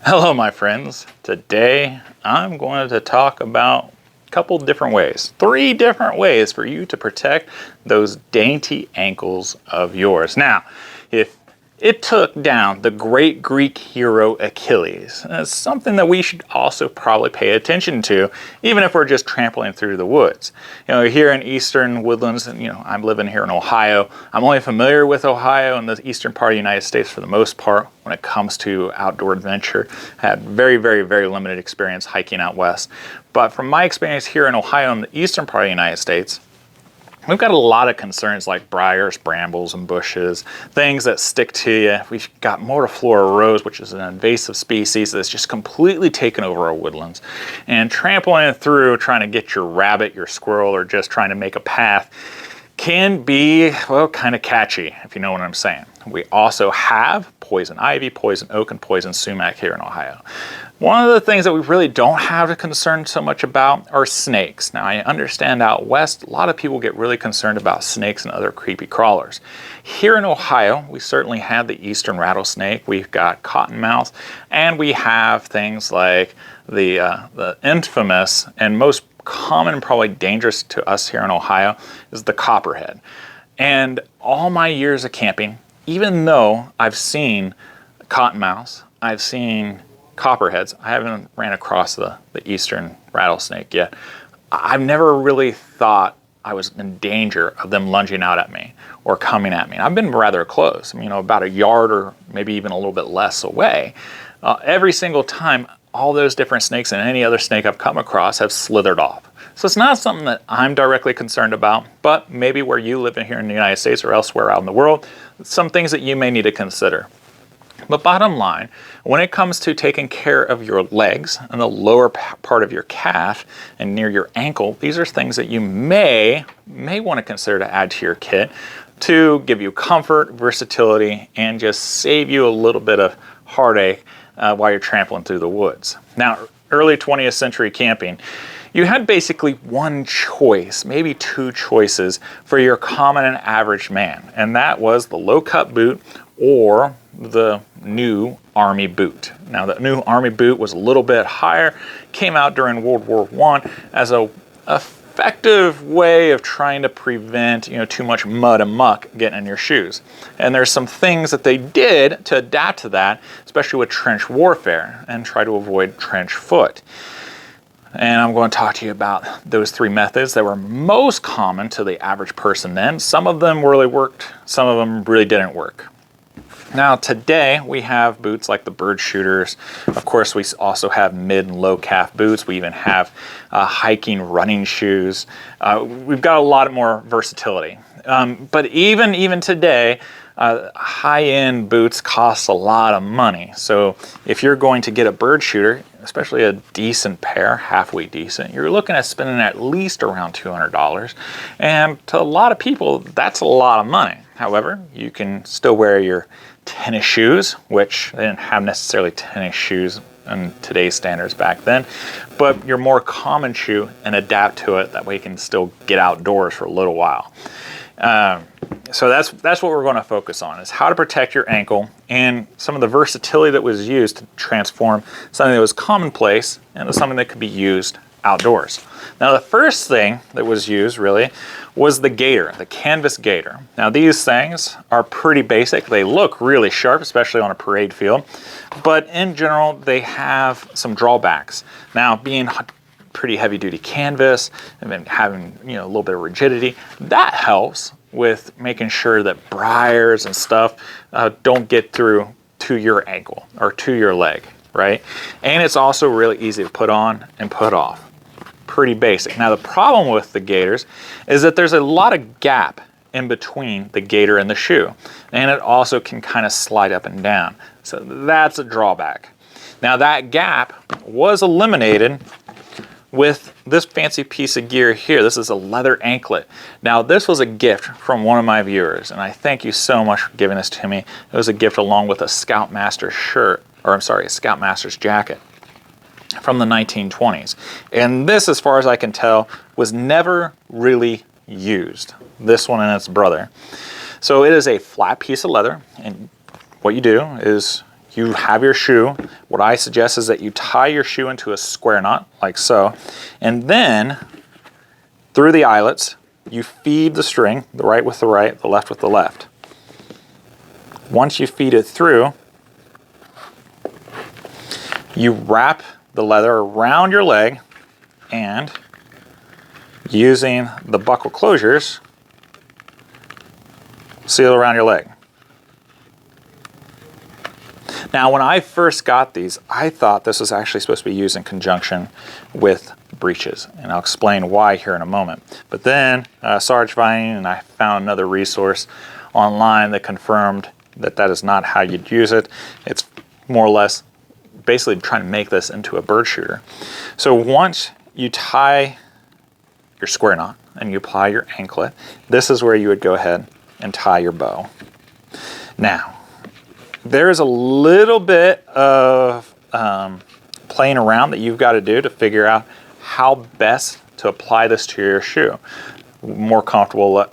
Hello my friends. Today I'm going to talk about a couple different ways, 3 different ways for you to protect those dainty ankles of yours. Now, if it took down the great Greek hero Achilles, it's something that we should also probably pay attention to, even if we're just trampling through the woods. You know, here in eastern woodlands, and I'm living here in Ohio. I'm only familiar with Ohio and the eastern part of the United States for the most part when it comes to outdoor adventure. I had very limited experience hiking out west. But from my experience here in Ohio and the eastern part of the United States, we've got a lot of concerns like briars, brambles, and bushes, things that stick to you. We've got Mortiflora rose, which is an invasive species that's just completely taken over our woodlands. And trampling through, trying to get your rabbit, your squirrel, or just trying to make a path can be, well, kind of catchy, if you know what I'm saying. We also have poison ivy, poison oak, and poison sumac here in Ohio. One of the things that we really don't have a concern so much about are snakes. Now, I understand out west, a lot of people get really concerned about snakes and other creepy crawlers. Here in Ohio, we certainly have the eastern rattlesnake, we've got cottonmouth, and we have things like the infamous and most common and probably dangerous to us here in Ohio is the copperhead. And all my years of camping, even though I've seen cottonmouths, I've seen copperheads, I haven't ran across the eastern rattlesnake yet. I've never really thought I was in danger of them lunging out at me or coming at me. And I've been rather close, about a yard or maybe even a little bit less away. Every single time, all those different snakes and any other snake I've come across have slithered off. So it's not something that I'm directly concerned about, but maybe where you live in here in the United States or elsewhere out in the world, some things that you may need to consider. But bottom line, when it comes to taking care of your legs and the lower part of your calf and near your ankle, these are things that you may want to consider to add to your kit to give you comfort, versatility, and just save you a little bit of heartache while you're trampling through the woods. Now, early 20th century camping, you had basically one choice, maybe 2 choices for your common and average man, and that was the low-cut boot or the new army boot. Now, the new army boot was a little bit higher, came out during World War I as a effective way of trying to prevent too much mud and muck getting in your shoes. And there's some things that they did to adapt to that, especially with trench warfare, and try to avoid trench foot. And I'm going to talk to you about those 3 methods that were most common to the average person then. Some of them really worked, some of them really didn't work. Now today we have boots like the bird shooters. Of course, we also have mid and low calf boots. We even have hiking running shoes. We've got a lot more versatility. But even today, high-end boots cost a lot of money. So if you're going to get a bird shooter, especially a decent pair, halfway decent, you're looking at spending at least around $200. And to a lot of people, that's a lot of money. However, you can still wear your tennis shoes, which they didn't have necessarily tennis shoes in today's standards back then, but your more common shoe and adapt to it. That way you can still get outdoors for a little while. So that's what we're going to focus on, is how to protect your ankle and some of the versatility that was used to transform something that was commonplace into something that could be used outdoors. Now, the first thing that was used really was the gaiter, the canvas gaiter. Now, these things are pretty basic. They look really sharp, especially on a parade field, but in general, they have some drawbacks. Now, being pretty heavy-duty canvas and then having a little bit of rigidity, that helps with making sure that briars and stuff don't get through to your ankle or to your leg, right? And it's also really easy to put on and put off. Pretty basic. Now, the problem with the gaiters is that there's a lot of gap in between the gaiter and the shoe, and it also can kind of slide up and down. So that's a drawback. Now, that gap was eliminated with this fancy piece of gear here. This is a leather anklet. Now, this was a gift from one of my viewers, and I thank you so much for giving this to me. It was a gift along with a Scoutmaster shirt, or I'm sorry, a Scoutmaster's jacket from the 1920s. And this, as far as I can tell, was never really used. This one and its brother. So it is a flat piece of leather, and what you do is you have your shoe. What I suggest is that you tie your shoe into a square knot, like so, and then through the eyelets, you feed the string, the right with the right, the left with the left. Once you feed it through, you wrap the leather around your leg and using the buckle closures, seal around your leg. Now, when I first got these, I thought this was actually supposed to be used in conjunction with breeches, and I'll explain why here in a moment. But then Sarge Vining and I found another resource online that confirmed that that is not how you'd use it. It's more or less basically trying to make this into a bird shooter. So once you tie your square knot and you apply your anklet, this is where you would go ahead and tie your bow. Now, there is a little bit of playing around that you've got to do to figure out how best to apply this to your shoe. More comfortable,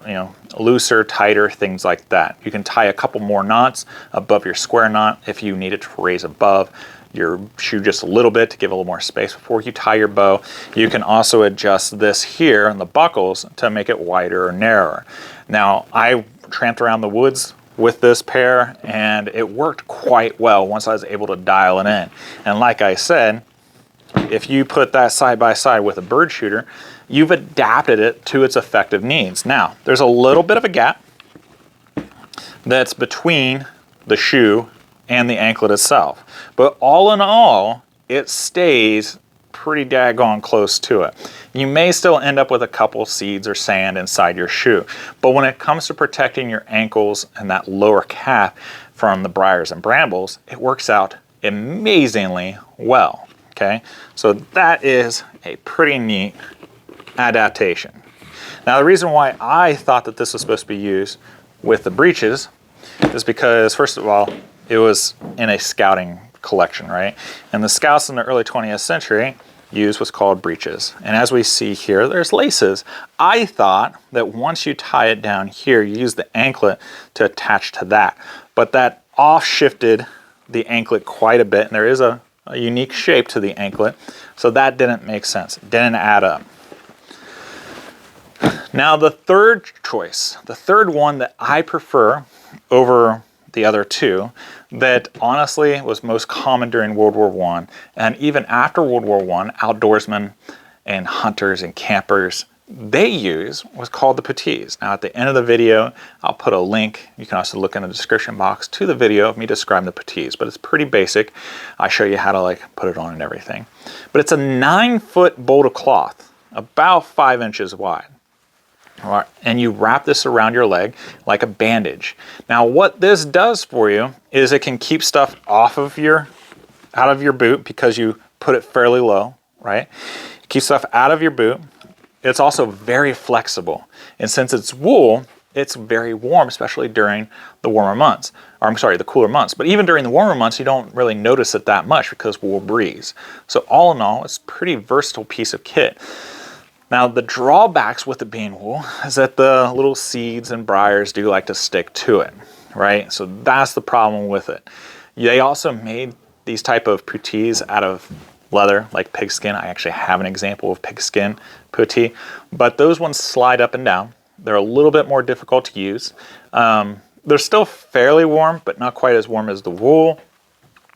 looser, tighter, things like that. You can tie a couple more knots above your square knot if you need it to raise above your shoe just a little bit to give a little more space before you tie your bow. You can also adjust this here on the buckles to make it wider or narrower. Now, I tramped around the woods with this pair and it worked quite well once I was able to dial it in. And like I said, if you put that side by side with a bird shooter, you've adapted it to its effective needs. Now, there's a little bit of a gap that's between the shoe and the anklet itself. But all in all, it stays pretty daggone close to it. You may still end up with a couple seeds or sand inside your shoe, but when it comes to protecting your ankles and that lower calf from the briars and brambles, it works out amazingly well, okay? So that is a pretty neat adaptation. Now, the reason why I thought that this was supposed to be used with the breeches is because, first of all, it was in a scouting collection, right? And the scouts in the early 20th century used what's called breeches. And as we see here, there's laces. I thought that once you tie it down here, you use the anklet to attach to that. But that off-shifted the anklet quite a bit, and there is a unique shape to the anklet, so that didn't make sense. It didn't add up. Now, the third choice, the third one that I prefer over the other two, that honestly was most common during World War I, and even after World War I, outdoorsmen and hunters and campers, they use was called the puttees. Now, at the end of the video, I'll put a link. You can also look in the description box to the video of me describing the puttees, but it's pretty basic. I show you how to put it on and everything. But it's a 9-foot bolt of cloth, about 5 inches wide. All right, and you wrap this around your leg like a bandage. Now, what this does for you is it can keep stuff out of your boot because you put it fairly low, right? Keep stuff out of your boot. It's also very flexible, and since it's wool, it's very warm, especially during the warmer months. Or I'm sorry, the cooler months. But even during the warmer months, you don't really notice it that much because wool breathes. So all in all, it's a pretty versatile piece of kit. Now, the drawbacks with it being wool is that the little seeds and briars do like to stick to it, right? So that's the problem with it. They also made these type of puttees out of leather, like pigskin. I actually have an example of pigskin puttee, but those ones slide up and down. They're a little bit more difficult to use. They're still fairly warm, but not quite as warm as the wool.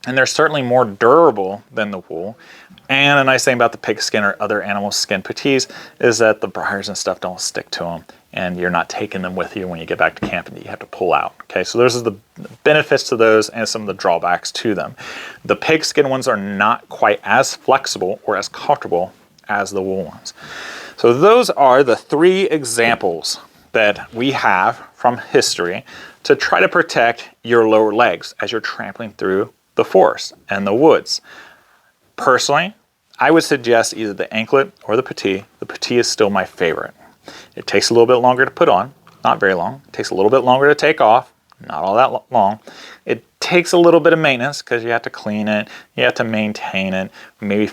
And they're certainly more durable than the wool. And a nice thing about the pigskin or other animal skin puttees is that the briars and stuff don't stick to them, and you're not taking them with you when you get back to camp and you have to pull out. Okay, so those are the benefits to those and some of the drawbacks to them. The pigskin ones are not quite as flexible or as comfortable as the wool ones. So those are the 3 examples that we have from history to try to protect your lower legs as you're trampling through the forest and the woods. Personally, I would suggest either the anklet or the puttee. The puttee is still my favorite. It takes a little bit longer to put on, not very long. It takes a little bit longer to take off, not all that long. It takes a little bit of maintenance because you have to clean it, you have to maintain it, maybe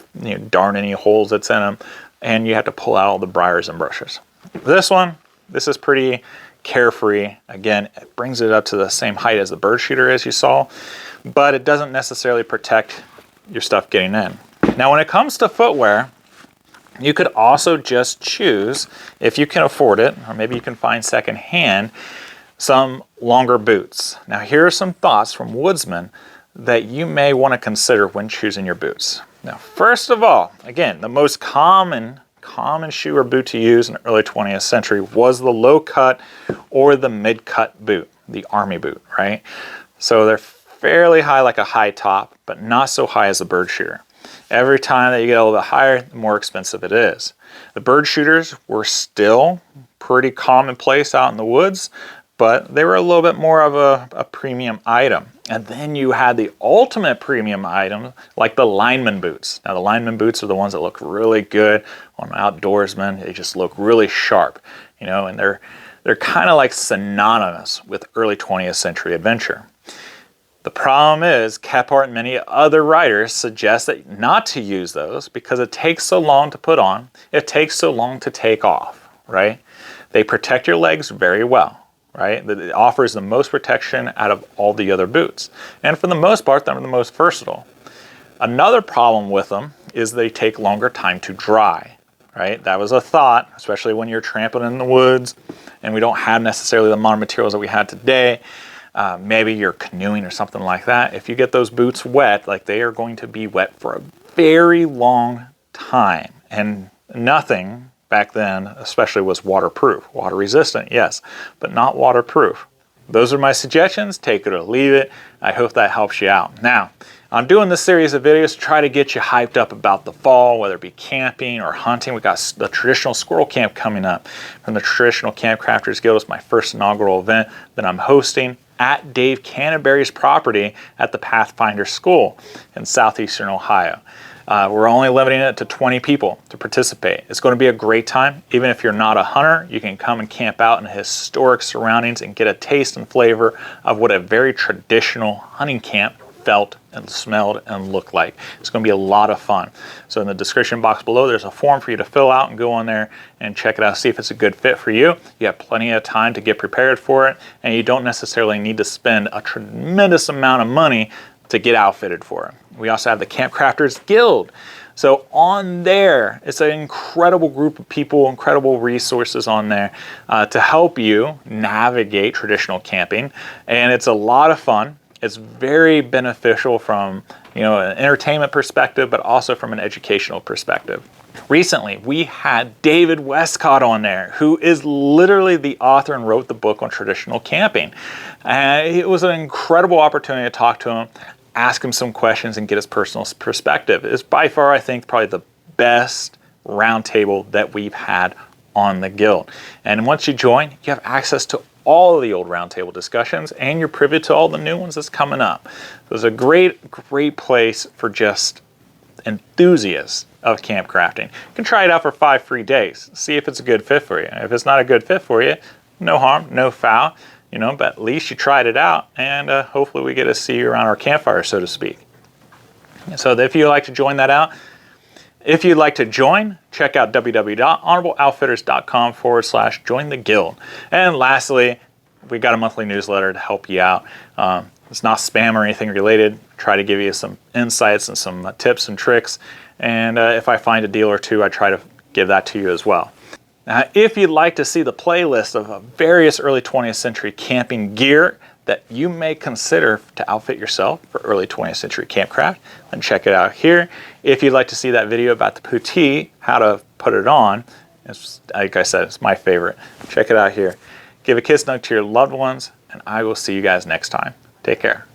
darn any holes that's in them, and you have to pull out all the briars and brushes. This is pretty carefree. Again, it brings it up to the same height as the bird shooter as you saw, but it doesn't necessarily protect your stuff getting in. Now, when it comes to footwear, you could also just choose, if you can afford it, or maybe you can find secondhand, some longer boots. Now, here are some thoughts from woodsmen that you may want to consider when choosing your boots. Now, first of all, again, the most common shoe or boot to use in the early 20th century was the low cut or the mid cut boot, the army boot, right? So they're fairly high, like a high top, but not so high as a bird shooter. Every time that you get a little bit higher, the more expensive it is. The bird shooters were still pretty commonplace out in the woods, but they were a little bit more of a premium item. And then you had the ultimate premium item, like the lineman boots. Now, the lineman boots are the ones that look really good on outdoorsmen. They just look really sharp, you know, and they're kind of like synonymous with early 20th century adventure. The problem is, Kephart and many other writers suggest that not to use those because it takes so long to put on, it takes so long to take off, right? They protect your legs very well, right? It offers the most protection out of all the other boots. And for the most part, they're the most versatile. Another problem with them is they take longer time to dry, right? That was a thought, especially when you're tramping in the woods and we don't have necessarily the modern materials that we have today. Maybe you're canoeing or something like that. If you get those boots wet, like they are going to be wet for a very long time. And nothing back then, especially, was waterproof. Water resistant, yes, but not waterproof. Those are my suggestions. Take it or leave it. I hope that helps you out. Now, I'm doing this series of videos to try to get you hyped up about the fall, whether it be camping or hunting. We got the traditional squirrel camp coming up from the Traditional Camp Crafters Guild. It's my first inaugural event that I'm hosting at Dave Canterbury's property at the Pathfinder School in southeastern Ohio. We're only limiting it to 20 people to participate. It's going to be a great time. Even if you're not a hunter, you can come and camp out in historic surroundings and get a taste and flavor of what a very traditional hunting camp felt and smelled and looked like. It's going to be a lot of fun. So in the description box below, there's a form for you to fill out and go on there and check it out, see if it's a good fit for you. You have plenty of time to get prepared for it, and you don't necessarily need to spend a tremendous amount of money to get outfitted for it. We also have the Camp Crafters Guild. So on there, it's an incredible group of people, incredible resources on there to help you navigate traditional camping, and it's a lot of fun. It's very beneficial from, you know, an entertainment perspective, but also from an educational perspective. Recently, we had David Westcott on there, who is literally the author and wrote the book on traditional camping. And it was an incredible opportunity to talk to him, ask him some questions, and get his personal perspective. It's by far, I think, probably the best roundtable that we've had on the Guild. And once you join, you have access to all of the old roundtable discussions, and you're privy to all the new ones that's coming up. So it's a great place for just enthusiasts of camp crafting. You can try it out for 5 free days. See if it's a good fit for you. If it's not a good fit for you, no harm, no foul, you know, but at least you tried it out, and hopefully we get to see you around our campfire, so to speak. So if you'd like to join that out, if you'd like to join, check out www.honorableoutfitters.com/join the guild. And lastly, we got a monthly newsletter to help you out. It's not spam or anything related. Try to give you some insights and some tips and tricks. And if I find a deal or two, I try to give that to you as well. Now, if you'd like to see the playlist of various early 20th century camping gear that you may consider to outfit yourself for early 20th century campcraft, then check it out here. If you'd like to see that video about the puttee, how to put it on, it's, like I said, it's my favorite. Check it out here. Give a kiss hug to your loved ones, and I will see you guys next time. Take care.